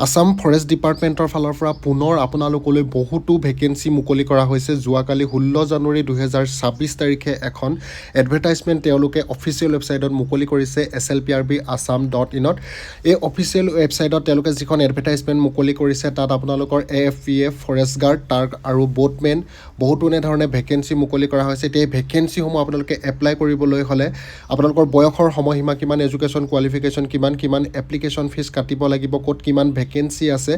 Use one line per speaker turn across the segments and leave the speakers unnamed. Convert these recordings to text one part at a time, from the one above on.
Assam forest ডিপাৰ্টমেণ্টৰ ফালৰ পৰা পুনৰ আপোনালোকলৈ বহুতো ভেকেঞ্চি মুকলি কৰা হৈছে। যোৱাকালি 16 জানুৱাৰী 2026 তাৰিখে এখন এডভাৰটাইজমেণ্ট তেওঁলোকে অফিচিয়েল ৱেবছাইটত মুকলি কৰিছে slprb.assam.in-ত। এই অফিচিয়েল ৱেবছাইটত তেওঁলোকে যিখন এডভাৰটাইজমেণ্ট মুকলি কৰিছে তাত আপোনালোকৰ AFPF ফৰেষ্ট গাৰ্ড টাৰ্ক আৰু বোটমেন বহুতো এনেধৰণে ভেকেঞ্চি মুকলি কৰা হৈছে। এতিয়া এই ভেকেঞ্চিসমূহ আপোনালোকে এপ্লাই কৰিবলৈ হ'লে আপোনালোকৰ বয়সৰ সময়সীমা কিমান, এডুকেশ্যন কোৱালিফিকেশ্যন কিমান এপ্লিকেশ্যন ফিজ কাটিব লাগিব, ক'ত কিমান ভেকেঞ্চি আছে,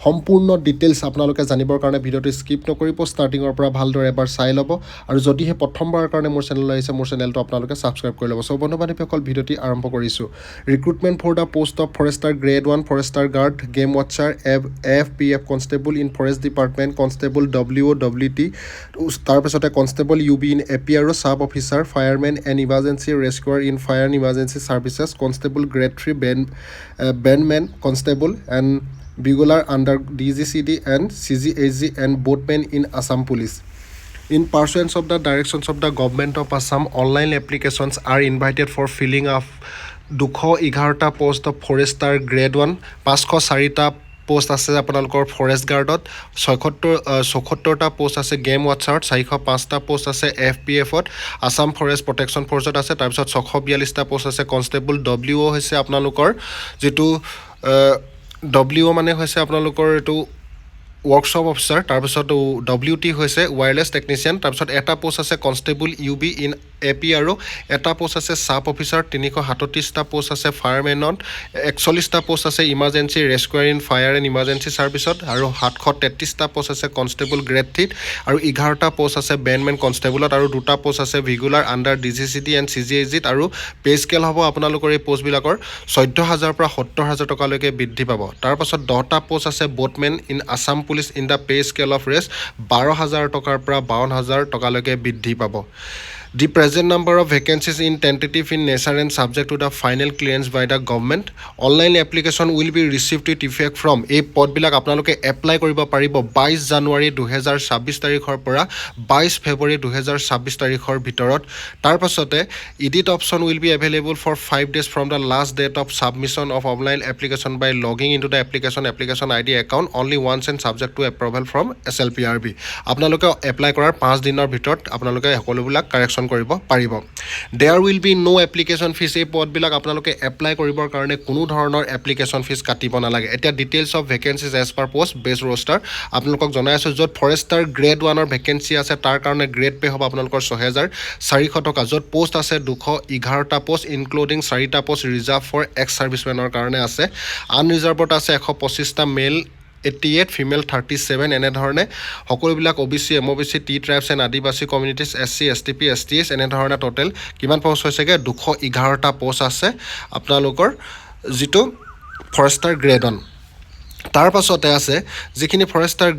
সম্পূৰ্ণ ডিটেইলছ আপোনালোকে জানিবৰ কাৰণে ভিডিঅ'টো স্কিপ নকৰিব, ষ্টাৰ্টিঙৰ পৰা ভালদৰে এবাৰ চাই ল'ব। আৰু যদিহে প্ৰথমবাৰৰ কাৰণে মোৰ চেনেললৈ আহিছে, মোৰ চেনেলটো আপোনালোকে ছাবস্ক্ৰাইব কৰি ল'ব। বন্ধু বান্ধৱীসকল, ভিডিঅ'টি আৰম্ভ কৰিছোঁ। Recruitment for the post of forester grade 1, forester guard, game watcher, AFPF constable in forest department, constable WOWT, তাৰপিছতে constable UB in APRO, sub officer, firemen and emergency rescuer in fire and emergency services, constable grade 3, bandsmen constable and Bugler under DGCD and CGHG and boatmen in Assam Police. In pursuance of the directions of the Government of Assam, online applications are invited for filling of 211টা post of Forester Grade 1, 504টা post আছে আপোনালোকৰ forest গাৰ্ডত, 76টা post আছে game ৱাটচাৰত, 405টা post আছে AFPFত, আছাম ফৰেষ্ট প্ৰটেকশ্যন ফ'ৰ্চত আছে। তাৰপিছত 642টা পোষ্ট আছে কনষ্টেবল WO হৈছে আপোনালোকৰ যিটো WO মানে হৈছে আপোনালোকৰ এইটো ৱৰ্কশ্বপ অফিচাৰ। তাৰপিছত WT হৈছে ৱায়াৰলেছ টেকনিচিয়ান। তাৰপিছত এটা পোষ্ট আছে কনষ্টেবল UB ইন APRO, এটা পোষ্ট আছে চাব অফিচাৰ, 337টা পোষ্ট আছে ফায়াৰমেনত, 41টা পোষ্ট আছে emergency rescuer in fire and emergency ছাৰ্ভিচত, আৰু 733টা পোষ্ট আছে কনষ্টেবল গ্ৰেড 3, আৰু 11টা পোষ্ট আছে বেণ্ডমেন কনষ্টেবলত, আৰু 2টা পোষ্ট আছে ভিগুলাৰ আণ্ডাৰ DGCD এণ্ড CGHGত। আৰু পে স্কেল হ'ব আপোনালোকৰ এই পোষ্টবিলাকৰ 14,000 পৰা 70,000 টকালৈকে বৃদ্ধি পাব। তাৰপাছত 10টা পোষ্ট আছে boatmen in Assam police in the pay scale of rest, 12,000 টকাৰ পৰা 52,000 টকালৈকে বৃদ্ধি পাব। The present number of vacancies in tentative in nature and subject to the final clearance by the government. Online application will be received with effect from এই পদবিলাক আপোনালোকে apply কৰিব পাৰিব 22 জানুৱাৰী 2026 তাৰিখৰ পৰা 22 ফেব্ৰুৱাৰী 2026 তাৰিখৰ ভিতৰত। তাৰপাছতে edit option will be available for 5 days from the last date of submission of online application by logging into the application ID account only once and subject to approval from SLPRB. আপোনালোকে apply কৰাৰ 5 দিনৰ ভিতৰত আপোনালোকে সকলোবিলাক correction কৰিব পাৰিব। There will be no application fees. এই পদবিলাক আপোনালোকে এপ্লাই কৰিবৰ কাৰণে কোনো ধৰণৰ এপ্লিকেশ্যন ফিজ কাটিব নালাগে। এতিয়া details of vacancies as per post base roster আপোনালোকক জনাই আছোঁ। য'ত ফৰেষ্টাৰ গ্ৰেড 1ৰ ভেকেঞ্চি আছে তাৰ কাৰণে গ্ৰেড পে' হ'ব আপোনালোকৰ 6,400 টকা। য'ত পোষ্ট আছে 211টা পোষ্ট ইনক্লুডিং 4টা পোষ্ট ৰিজাৰ্ভ ফৰ এক্স ছাৰ্ভিচমেনৰ কাৰণে আছে। আনৰিজাৰ্ভত আছে 125টা মেল 88, ফিমেল 37, এনেধৰণে সকলোবিলাক OBC, MOBC, T tribes and Adivasi communities, SC, STP, STS এনেধৰণে টোটেল কিমান পোষ্ট হৈছেগৈ 211টা পোষ্ট আছে আপোনালোকৰ যিটো ফৰেষ্টাৰ গ্ৰেড 1। তাৰ পাছতে আছে যিখিনি Forester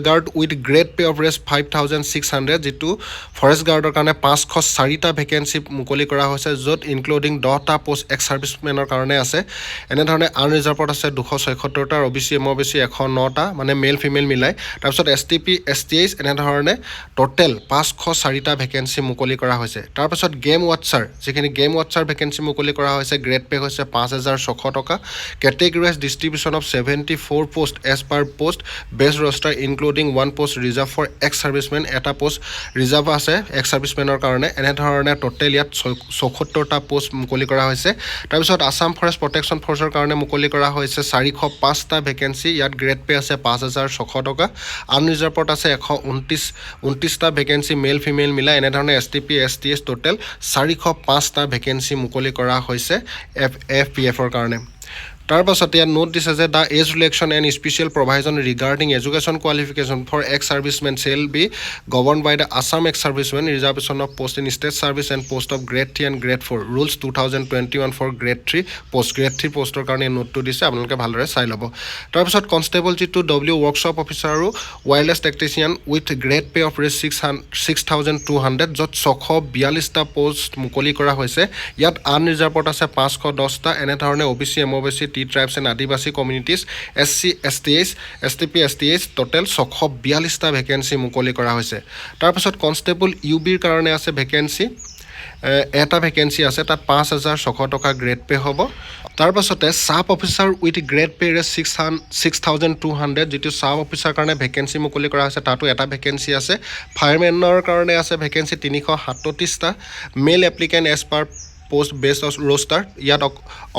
guard with grade pay off rest 5,600, যিটো ফৰেষ্ট গাৰ্ডৰ কাৰণে 504টা ভেকেঞ্চি মুকলি কৰা হৈছে, য'ত ইনক্লুডিং 10টা পোষ্ট এক্স ছাৰ্ভিচমেনৰ কাৰণে আছে। এনেধৰণে আনৰিজাৰ্ভত আছে 276টা, OBC, MOBC 109টা, মানে মেল ফিমেল মিলাই। তাৰপিছত STP, STH এনেধৰণে টোটেল 504টা ভেকেঞ্চি মুকলি কৰা হৈছে। তাৰপাছত গেম ৱাটচাৰ, যিখিনি গেম ৱাটচাৰ ভেকেঞ্চি মুকলি কৰা হৈছে গ্ৰেড পে হৈছে 5,600 টকা। Categorize distribution of 74 post as per post base roster including 1 post reserve for ex servicemen, এটা পোষ্ট ৰিজাৰ্ভ আছে এক্স ছাৰ্ভিচমেনৰ কাৰণে। এনেধৰণে টোটেল ইয়াত 74টা পোষ্ট মুকলি কৰা হৈছে। তাৰপিছত আছাম ফৰেষ্ট প্ৰটেকশ্যন ফ'ৰ্চৰ কাৰণে মুকলি কৰা হৈছে 405টা ভেকেঞ্চি, ইয়াত গ্ৰেড পে আছে 5,600 টকা। আনৰিজাৰ্ভত আছে 129টা ভেকেঞ্চি মেল ফিমেল মিলাই। এনেধৰণে STP, STS টোটেল 405টা ভেকেঞ্চি মুকলি কৰা হৈছে AFPFৰ কাৰণে। তাৰ পাছতে ইয়াত নোট দিছে যে the age relaxation and special provision regarding education qualification for ex servicemen shall be govern by the Assam ex servicemen reservation of post in state service and post of grade 3 and grade 4 rules 2021 for grade 3 post. Grade 3 পোষ্টৰ কাৰণে নোটটো দিছে, আপোনালোকে ভালদৰে চাই ল'ব। তাৰপিছত constable যিটো W workshop officer আৰু wireless technician with grade pay off rest 6,200, য'ত 642টা পোষ্ট মুকলি কৰা হৈছে। ইয়াত আনৰিজাৰ্ভত আছে 510টা। এনেধৰণে OBC, MOBC, T tribes and Adivasi communities, SC, STH, STP, STH total 642টা ভেকেঞ্চি মুকলি কৰা হৈছে। তাৰপিছত কনষ্টেবল UBৰ কাৰণে আছে ভেকেঞ্চি এটা ভেকেঞ্চি আছে তাত 5,600 টকা গ্ৰেড পে' হ'ব তাৰ পাছতে sub officer with grade pay' rate 6,200 যিটো ছাব অফিচাৰ কাৰণে ভেকেঞ্চি মুকলি কৰা হৈছে তাতো এটা ভেকেঞ্চি আছে ফায়াৰমেনৰ কাৰণে আছে ভেকেঞ্চি 337টা male applicant as per post best roster ইয়াত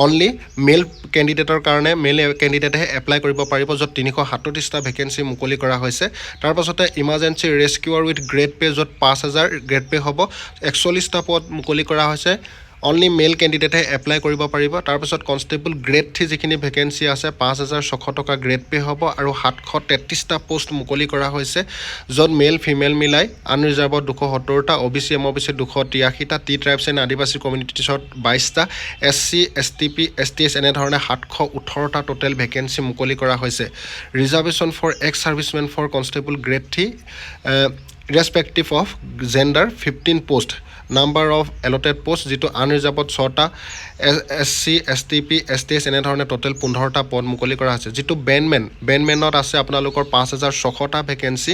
অনলি মেল কেণ্ডিডেটৰ কাৰণে মেল কেণ্ডিডেটেহে এপ্লাই কৰিব পাৰিব য'ত 337টা ভেকেঞ্চি মুকলি কৰা হৈছে তাৰ পাছতে ইমাৰ্জেঞ্চি ৰেস্কিউৰ উইথ গ্ৰেড পে' য'ত 5,000 গ্ৰেড পে' হ'ব 41টা পদ মুকলি কৰা হৈছে অনলি মেল কেণ্ডিডেটহে এপ্লাই কৰিব পাৰিব তাৰপাছত কনষ্টেবল গ্ৰেড 3 যিখিনি ভেকেঞ্চি আছে 5,600 টকা গ্ৰেড পে' হ'ব আৰু 733টা পোষ্ট মুকলি কৰা হৈছে য'ত মেল ফিমেল মিলাই আনৰিজাৰ্ভত 270টা OBC MOBC 283টা টি ট্ৰাইবছ এণ্ড আদিবাসী কমিউনিটিছত 22টা SC STP STS এনেধৰণে 718টা টোটেল ভেকেঞ্চি মুকলি কৰা হৈছে reservation for ex servicemen for constable grade 3 respective of gender 15 post number of allotted post যিটো আনৰিজাৰ্ভত 6টা SC STP STS এনেধৰণে টোটেল 15টা পদ মুকলি কৰা হৈছে যিটো বেণ্ডমেনত আছে আপোনালোকৰ 5,600টা ভেকেঞ্চি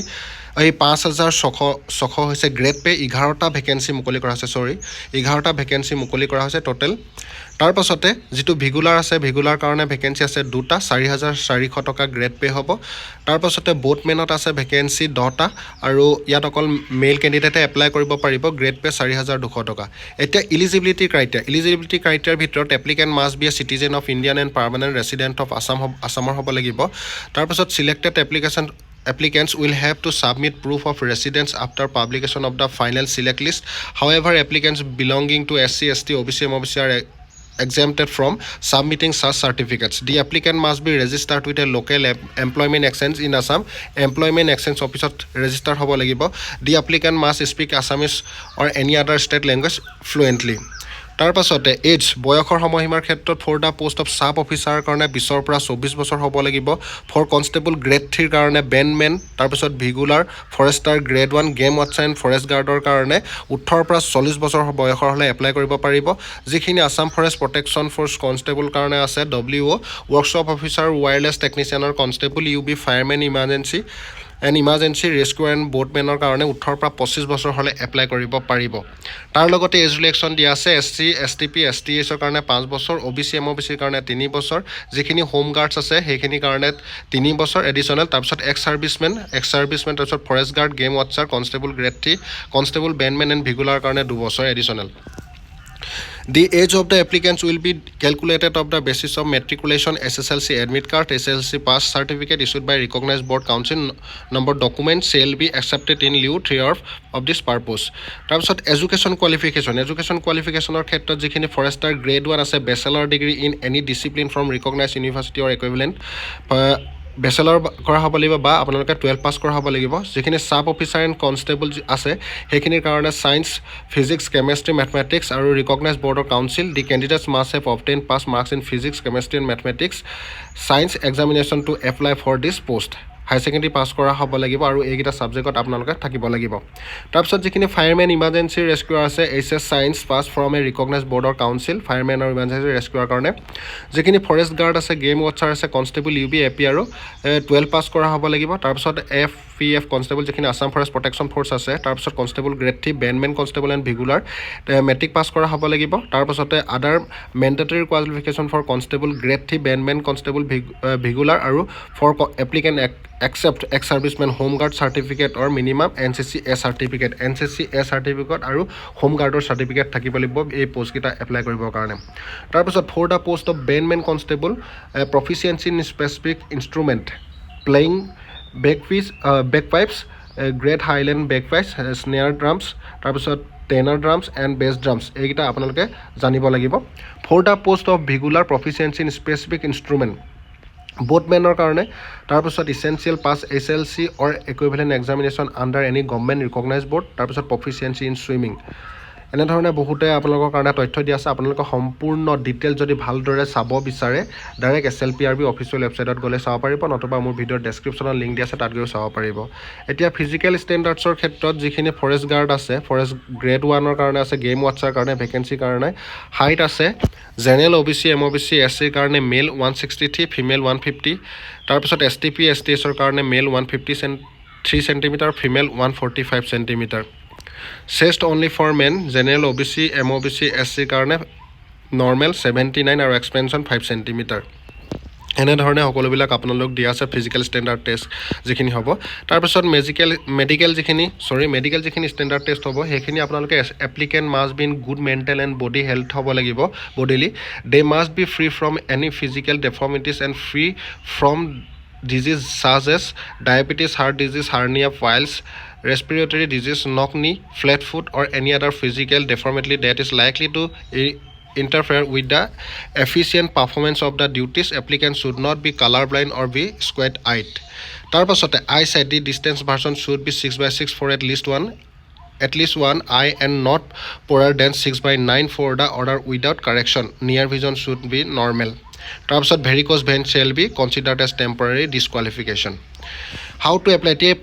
এই 5,600 হৈছে গ্ৰেড পে' 11টা ভেকেঞ্চি মুকলি কৰা হৈছে 11টা ভেকেঞ্চি মুকলি কৰা হৈছে টোটেল তাৰ পাছতে যিটো ভিগুলাৰ আছে ভিগুলাৰ কাৰণে ভেকেঞ্চি আছে 2টা 4,400 টকা গ্ৰেড পে' হ'ব তাৰ পাছতে বোটমেনত আছে ভেকেঞ্চি 10টা আৰু ইয়াত অকল মেল কেণ্ডিডেটে এপ্লাই কৰিব পাৰিব গ্ৰেড পে' 4,200 টকা এতিয়া ইলিজিবিলিটি ক্ৰাইটেৰিয়াৰ ভিতৰত applicant must be a citizen of Indian and permanent resident of আছামৰ হ'ব লাগিব তাৰপাছত selected applicants will have to submit proof of residence after publication of the final select list. However, applicants belonging to SC, ST, OBC, MOBC are exempted from submitting such certificates. The applicant must be registered with a local employment exchange in Assam. Employment exchange office register hobo lagibo. The applicant must speak Assamese or any other state language fluently. তাৰ পাছতে as বয়সৰ সময়সীমাৰ ক্ষেত্ৰত for the post of sub অফিচাৰৰ কাৰণে 20ৰ পৰা 24 বছৰ হ'ব লাগিব ফৰ কনষ্টেবল গ্ৰেড 3ৰ কাৰণে বেণ্ডমেন তাৰপিছত bugler forester grade 1 game watcher and forest গাৰ্ডৰ কাৰণে 18ৰ পৰা 40 বছৰ বয়সৰ হ'লে এপ্লাই কৰিব পাৰিব যিখিনি Assam forest protection force constable কাৰণে আছে WO ৱৰ্কশ্বপ অফিচাৰ ৱায়াৰলেছ টেকনিচিয়ানৰ constable UB firemen emergency rescue and বোটমেনৰ কাৰণে 18ৰ পৰা 25 বছৰ হ'লে এপ্লাই কৰিব পাৰিব তাৰ লগতে এজ ৰিলেকশ্যন দিয়া আছে SC STP STSৰ কাৰণে 5 বছৰ OBC MOBCৰ কাৰণে 3 বছৰ যিখিনি হোম গাৰ্ডছ আছে সেইখিনি কাৰণে 3 বছৰ এডিশ্যনেল তাৰপিছত এক্স ছাৰ্ভিচমেন তাৰপিছত forest guard game watcher constable grade 3 constable bandsmen and bugler কাৰণে 2 বছৰ additional The age of the applicants will be calculated on the basis of matriculation, SSLC admit card, SSLC pass certificate issued by recognized board council. Number documents shall be accepted in lieu of this purpose. তাৰপিছত education কোৱালিফিকেশ্যনৰ ক্ষেত্ৰত যিখিনি forester grade 1 আছে bachelor degree in any discipline from recognise university or equivalent bachelor কৰা হ'ব লাগিব বা আপোনালোকে 12 পাছ কৰা হ'ব লাগিব যিখিনি ছাব অফিচাৰ এণ্ড কনষ্টেবল আছে সেইখিনিৰ কাৰণে ছায়েন্স ফিজিক্স কেমেষ্ট্ৰি মেথমেটিক্স আৰু ৰিকগনাইজ বৰ্ডৰ council the candidates must have obtain pass marks in physics chemistry and mathematics science examination to apply for this post high secondary pass কৰা হ'ব লাগিব আৰু এইকেইটা ছাবজেক্টত আপোনালোকে থাকিব লাগিব তাৰপিছত যিখিনি ফায়াৰমেন ইমাৰ্জেঞ্চি ৰেস্কিউৰ আছে HS science pass from A recognise বৰ্ডৰ কাউন্সিল ফায়াৰমেন আৰু ইমাৰ্জেঞ্চি ৰেস্কিউৰ কাৰণে যিখিনি ফৰেষ্ট গাৰ্ড আছে গেম ৱাটচাৰ আছে কনষ্টেবল UB AP আৰু 12 পাছ কৰা হ'ব লাগিব তাৰপিছত FPF কনষ্টেবল যিখিনি আছাম ফৰেষ্ট প্ৰটেকশ্যন ফ'ৰ্চ আছে তাৰপিছত constable grade 3 bandsmen constable and bugler matric pass কৰা হ'ব লাগিব তাৰপিছতে other mandatory qualification for constable grade 3 bandsmen constable bugler আৰু for applicant accept ex-serviceman home guard certificate or minimum NCC A certificate আৰু home guardৰ certificate থাকিব লাগিব এই post কেইটা এপ্লাই কৰিবৰ কাৰণে তাৰপিছত for the post of bandsmen constable proficiency in specific instrument playing bagpipes great highland bagpipes snare drums তাৰপিছত টেনাৰ ড্ৰামছ and বেছ ড্ৰামছ এইকেইটা আপোনালোকে জানিব লাগিব for the post of bugler proficiency in specific instrument বোটমেনৰ কাৰণে তাৰপিছত essential pass SLC or equivalent examination under any government recognize board তাৰপিছত প্ৰফিচিয়েঞ্চি ইন ছুইমিং এনেধৰণে বহুতে আপোনালোকৰ কাৰণে তথ্য দিয়া আছে আপোনালোকে সম্পূৰ্ণ ডিটেইল যদি ভালদৰে চাব বিচাৰে ডাইৰেক্ট SLPRB অফিচিয়েল ৱেবছাইটত গ'লে চাব পাৰিব নতুবা মোৰ ভিডিঅ'ৰ ডেছক্ৰিপশ্যনত লিংক দিয়া আছে তাত গৈ চাব পাৰিব এতিয়া ফিজিকেল ষ্টেণ্ডাৰ্ডছৰ ক্ষেত্ৰত যিখিনি ফৰেষ্ট গাৰ্ড আছে ফৰেষ্ট গ্ৰেড 1ৰ কাৰণে আছে গেম ৱাটচাৰ কাৰণে ভেকেঞ্চিৰ কাৰণে হাইট আছে জেনেৰেল OBC MOBC SCৰ কাৰণে মেল 163 ফিমেল 150 তাৰপিছত STP STSৰ কাৰণে male 153 centimetre female 145 centimetre chest only for men general OBC MOBC SC কাৰণে নৰ্মেল 79 আৰু এক্সপেনশ্যন 5 চেণ্টিমিটাৰ এনেধৰণে সকলোবিলাক আপোনালোক দিয়া আছে ফিজিকেল ষ্টেণ্ডাৰ্ড টেষ্ট যিখিনি হ'ব তাৰপিছত মেডিকেল যিখিনি ষ্টেণ্ডাৰ্ড টেষ্ট হ'ব সেইখিনি আপোনালোকে applicant must be in good mental and body health হ'ব লাগিব bodily they must be free from any physical deformities and free from disease such as diabetes, heart disease, hernia, piles, respiratory disease, knock knee, flat foot, or any other physical deformity that is likely to interfere with the efficient performance of the duties. Applicant should not be colorblind or be squint-eyed. তাৰপাছতে eyesight distance version should be 6/6 for at least one eye and not poorer than 6/9 for the other without correction. Near vision should be normal. তাৰপিছত varicose vein shall be considered as temporary disqualification how to apply এতিয়া এই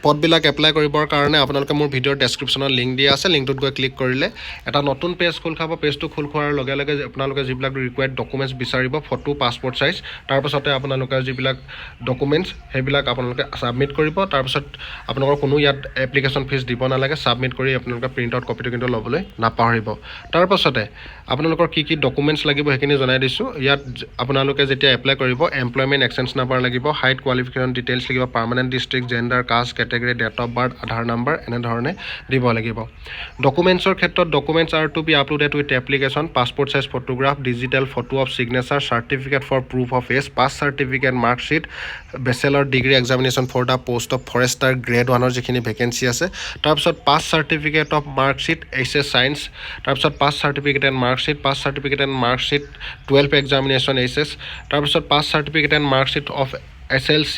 পদবিলাক apply কৰিবৰ কাৰণে আপোনালোকে মোৰ ভিডিঅ'ৰ ডেছক্ৰিপশ্যনত link দিয়া আছে লিংকটোত গৈ ক্লিক কৰিলে এটা নতুন পেজ খোল খাব পেজটো খোল খোৱাৰ লগে লগে আপোনালোকে যিবিলাক ৰিকুৱাৰ্ড ডকুমেণ্টছ বিচাৰিব ফটো পাছপৰ্ট চাইজ তাৰপাছতে আপোনালোকে যিবিলাক ডকুমেণ্টছ সেইবিলাক আপোনালোকে ছাবমিট কৰিব তাৰপিছত আপোনালোকৰ কোনো ইয়াত এপ্লিকেশ্যন ফিজ দিব নালাগে ছাবমিট কৰি আপোনালোকে প্ৰিণ্ট আউট কপিটো কিন্তু ল'বলৈ নাপাহৰিব তাৰপাছতে আপোনালোকৰ কি ডকুমেণ্টছ লাগিব সেইখিনি জনাই দিছোঁ ইয়াত আপোনালোকে যেতিয়া এপ্লাই কৰিব এমপ্লয়মেণ্ট এক্সচেঞ্জ নাম্বাৰ লাগিব হাইট কোৱালিফিকেশ্যন ডিটেইলছ লাগিব permanent district gender caste category date of birth Aadhaar number এনেধৰণে দিব লাগিব ডকুমেণ্টছৰ ক্ষেত্ৰত documents are to be uploaded with application passport size photograph digital photo of signature certificate for proof of age pass certificate marksheet bachelor degree examination for the post of forester grade 1ৰ যিখিনি vacancy আছে তাৰপিছত pass certificate of marksheet HS science তাৰপিছত pass certificate and marksheet 12 examination HS তাৰপিছত pass certificate and marksheet of SLC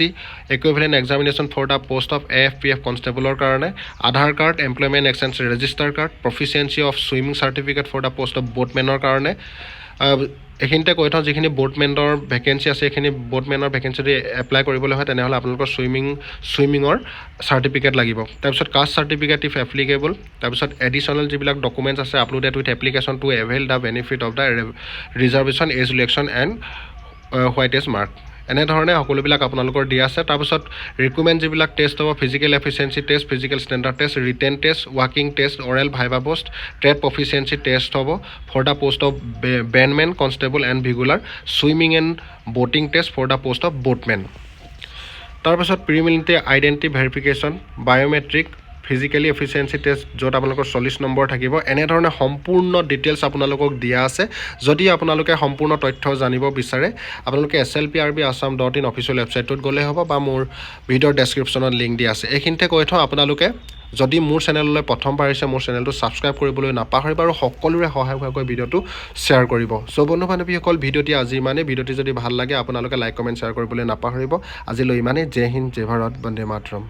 equivalent examination for the post of AFPF কনষ্টেবলৰ কাৰণে Aadhaar card employment exchange register card proficiency of swimming certificate for the post of বোটমেনৰ কাৰণে এইখিনিতে কৈ থওঁ যিখিনি বোটমেনৰ vacancy আছে সেইখিনি বোটমেনৰ ভেকেঞ্চি যদি এপ্লাই কৰিবলৈ হয় তেনেহ'লে আপোনালোকৰ ছুইমিঙৰ চাৰ্টিফিকেট লাগিব তাৰপিছত কাষ্ট চাৰ্টিফিকেট ইফ এপ্লিকেবল তাৰপিছত এডিশ্যনেল যিবিলাক ডকুমেণ্টছ আছে uploaded with application to avail the benefit of the reservation as election and white as mark এনেধৰণে সকলোবিলাক আপোনালোকৰ দিয়া আছে তাৰপিছত ৰিকুইৰমেণ্ট যিবিলাক টেষ্ট হ'ব physical efficiency test physical standard test written test ৱাকিং test oral viva post trade proficiency test হ'ব for the post of bandsmen constable and bugler swimming and boating test for the post of boatmen তাৰপিছত preliminary identity verification biometric physically efficiency test য'ত আপোনালোকৰ 40 number থাকিব এনেধৰণে সম্পূৰ্ণ details আপোনালোকক দিয়া আছে যদি আপোনালোকে সম্পূৰ্ণ তথ্য জানিব বিচাৰে আপোনালোকে slprbassam.in অফিচিয়েল ৱেবছাইটটোত গ'লে হ'ব বা মোৰ ভিডিঅ'ৰ ডেছক্ৰিপশ্যনত লিংক দিয়া আছে এইখিনিতে কৈ থওঁ আপোনালোকে যদি মোৰ চেনেললৈ প্ৰথমবাৰ আহিছে মোৰ চেনেলটো ছাবস্ক্ৰাইব কৰিবলৈ নাপাহৰিব আৰু সকলোৰে সহায় হোৱাকৈ ভিডিঅ'টো শ্বেয়াৰ কৰিব চ' বন্ধু বান্ধৱীসকল ভিডিঅ'টি আজি ইমানেই ভিডিঅ'টি যদি ভাল লাগে আপোনালোকে লাইক কমেণ্ট শ্বেয়াৰ কৰিবলৈ নাপাহৰিব আজিলৈ ইমানেই জয় হিন্দ জয় ভাৰত বন্দে মাতৰম